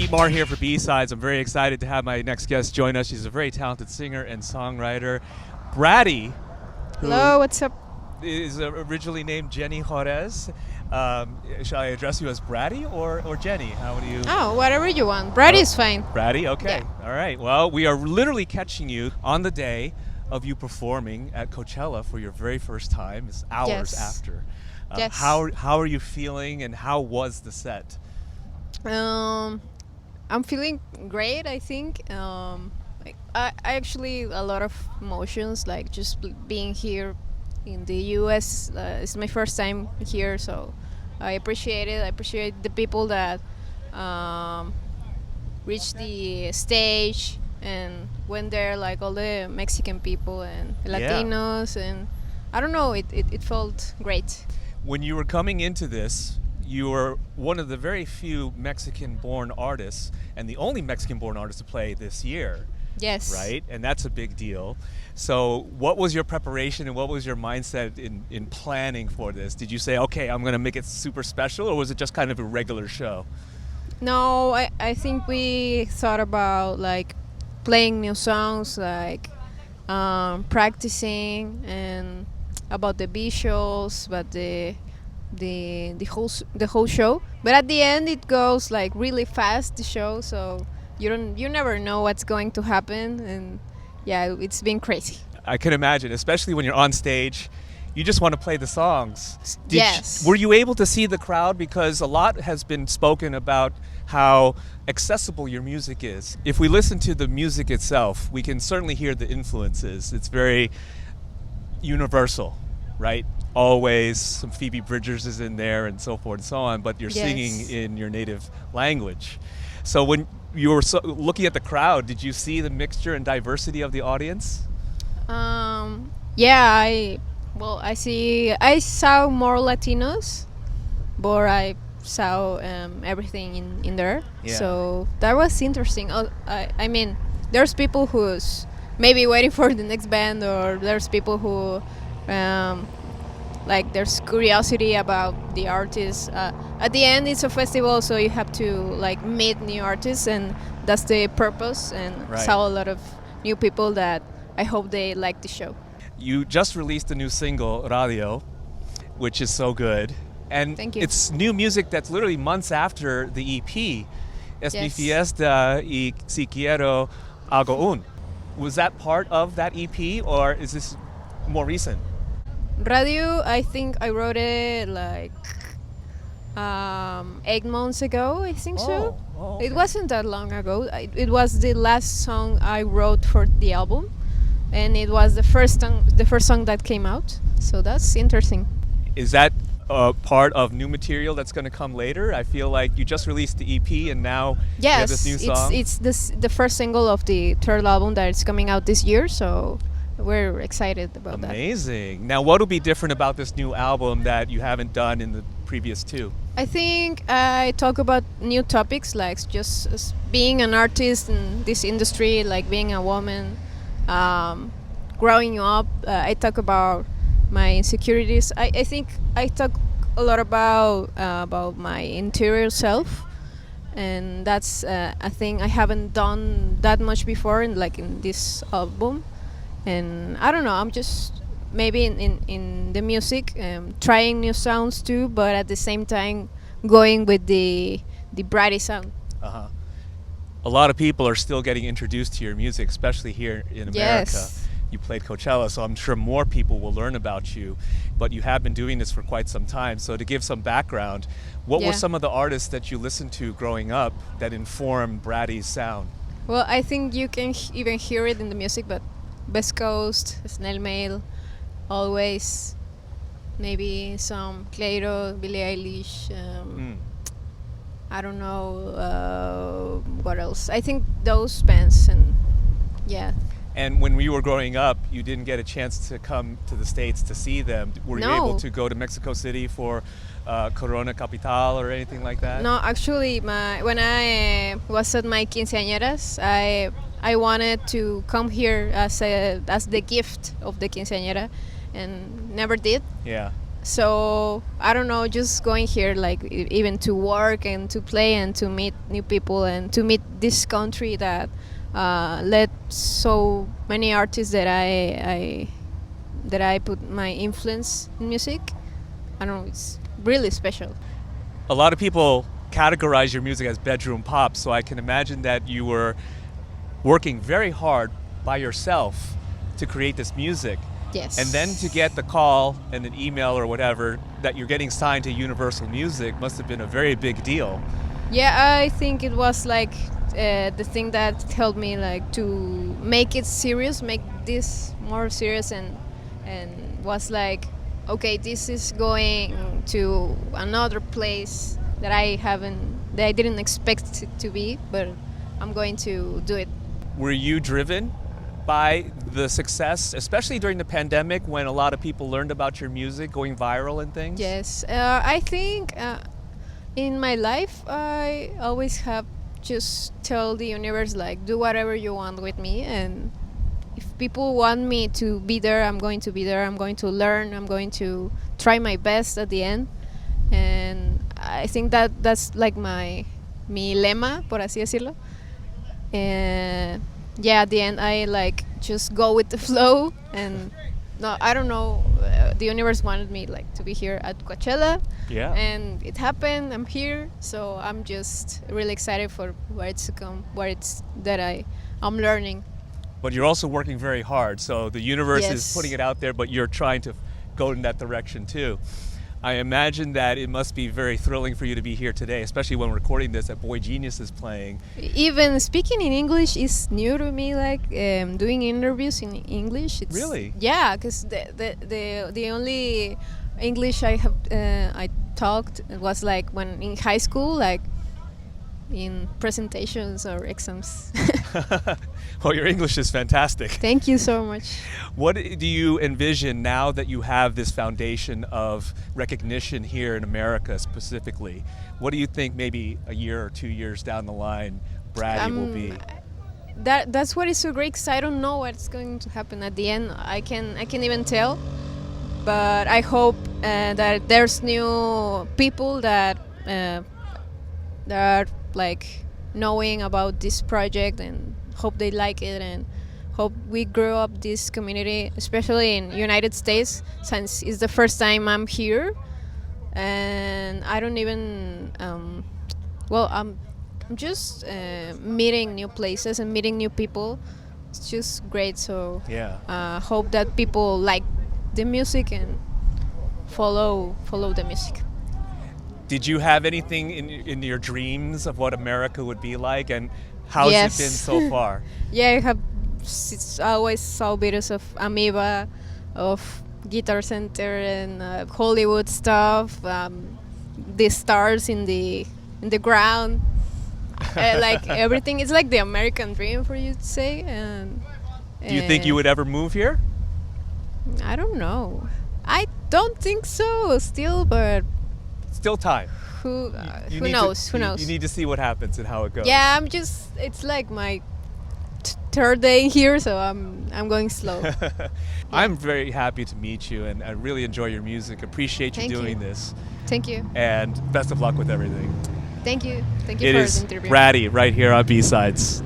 Pete Marr here for B-Sides. I'm very excited to have my next guest join us. She's a very talented singer and songwriter. BRATTY, who Hello, what's up? is originally named Jenny Juarez. Shall I address you as BRATTY or Jenny? How do you? Oh, whatever you want. BRATTY is fine. BRATTY, okay. Yeah. All right. Well, we are literally catching you on the day of you performing at Coachella for your very first time. It's hours Yes. after. Yes. How are you feeling, and how was the set? I'm feeling great, I think. I actually a lot of emotions, like just being here in the U.S. It's my first time here, so I appreciate it. I appreciate the people that reached the stage and went there, like all the Mexican people and Latinos, and I don't know, it felt great. When you were coming into this, you were one of the very few Mexican-born artists, and the only Mexican-born artist to play this year. Yes. Right? And that's a big deal. So what was your preparation and what was your mindset in planning for this? Did you say, okay, I'm going to make it super special, or was it just kind of a regular show? No, I think we thought about like playing new songs, like practicing, and about the visuals, but the whole show. But at the end, it goes like really fast, the show. So you never know what's going to happen, and yeah, it's been crazy. I can imagine, especially when you're on stage. You just want to play the songs. Yes. Were you able to see the crowd? Because a lot has been spoken about how accessible your music is. If we listen to the music itself, we can certainly hear the influences. It's very universal, right? Always some Phoebe Bridgers is in there and so forth and so on, but you're Yes. singing in your native language. So when you were looking at the crowd, did you see the mixture and diversity of the audience? Yeah, I saw more Latinos, but I saw everything in there. Yeah. So that was interesting. I mean, there's people who's maybe waiting for the next band, or there's people who like there's curiosity about the artists. At the end, it's a festival, so you have to like meet new artists, and that's the purpose. And Right. saw a lot of new people that I hope they like the show. You just released a new single, Radio, which is so good. And Thank you. it's new music that's literally months after the EP. Es mi Yes. fiesta y si quiero algo un. Was that part of that EP, or is this more recent? Radio, I think I wrote it like 8 months ago, I think so. Oh, It okay. wasn't that long ago. It was the last song I wrote for the album, and it was the first song that came out. So that's interesting. Is that part of new material that's going to come later? I feel like you just released the EP and now you have this Yes, new song. it's the first single of the third album that is coming out this year. So we're excited about that. Amazing. Now, what will be different about this new album that you haven't done in the previous two? I think I talk about new topics, like just being an artist in this industry, like being a woman, growing up. I talk about my insecurities. I think I talk a lot about my interior self, and that's a thing I haven't done that much before in this album. And I don't know, I'm just maybe in the music, trying new sounds too, but at the same time going with the BRATTY sound. Uh-huh. A lot of people are still getting introduced to your music, especially here in America. Yes. You played Coachella, so I'm sure more people will learn about you, but you have been doing this for quite some time. So to give some background, what were Yeah. some of the artists that you listened to growing up that informed BRATTY's sound? Well, I think you can even hear it in the music, but West Coast, Snail Mail, Always, maybe some Clayro, Billie Eilish, I don't know what else. I think those bands, and yeah. And when we were growing up, you didn't get a chance to come to the States to see them. Were you No. able to go to Mexico City for Corona Capital or anything like that? No, actually, when I was at my quinceañeras, I wanted to come here as the gift of the quinceañera, and never did. Yeah. So I don't know, just going here like even to work and to play and to meet new people and to meet this country that let so many artists that I put my influence in music. I don't know, it's really special. A lot of people categorize your music as bedroom pop, so I can imagine that you were working very hard by yourself to create this music. Yes. And then to get the call and an email or whatever that you're getting signed to Universal Music must have been a very big deal. Yeah, I think it was like the thing that helped me like to make it serious, make this more serious, and was like, okay, this is going to another place that I didn't expect it to be, but I'm going to do it. Were you driven by the success, especially during the pandemic when a lot of people learned about your music going viral and things? Yes, I think in my life I always have just tell the universe like do whatever you want with me, and if people want me to be there, I'm going to be there. I'm going to learn. I'm going to try my best at the end, and I think that that's like mi lema, por así decirlo. Yeah, at the end I like just go with the flow, and no, I don't know. The universe wanted me like to be here at Coachella, Yeah. and it happened. I'm here, so I'm just really excited for where it's to come, where it's that I'm learning. But you're also working very hard, so the universe is Yes. putting it out there, but you're trying to go in that direction too. I imagine that it must be very thrilling for you to be here today, especially when recording this that Boy Genius is playing. Even speaking in English is new to me. Like doing interviews in English. It's, Really? Yeah, because the only English I talked was like when in high school, like in presentations or exams. Well, your English is fantastic. Thank you so much. What do you envision now that you have this foundation of recognition here in America specifically? What do you think maybe a year or 2 years down the line Bratty will be? That's what is so great, because I don't know what's going to happen at the end. I can even tell, but I hope that there's new people that are like knowing about this project, and hope they like it, and hope we grow up this community, especially in United States, since it's the first time I'm here, and I don't even I'm just meeting new places and meeting new people. It's just great. So Yeah. hope that people like the music and follow the music. Did you have anything in your dreams of what America would be like, and how's Yes. it been so far? Yeah, I have always saw videos of Amoeba, of Guitar Center, and Hollywood stuff. The stars in the ground, like everything. It's like the American dream for you to say. And Do you think you would ever move here? I don't know. I don't think so. Still, but Still time. who You who need knows? to, Who you- knows? You need to see what happens and how it goes. Yeah, I'm just. It's like my third day here, so I'm going slow. I'm very happy to meet you, and I really enjoy your music. Appreciate you Thank you. doing this, Thank you. and best of luck with everything. Thank you. Thank you It for is the interview. Bratty right here on B-Sides.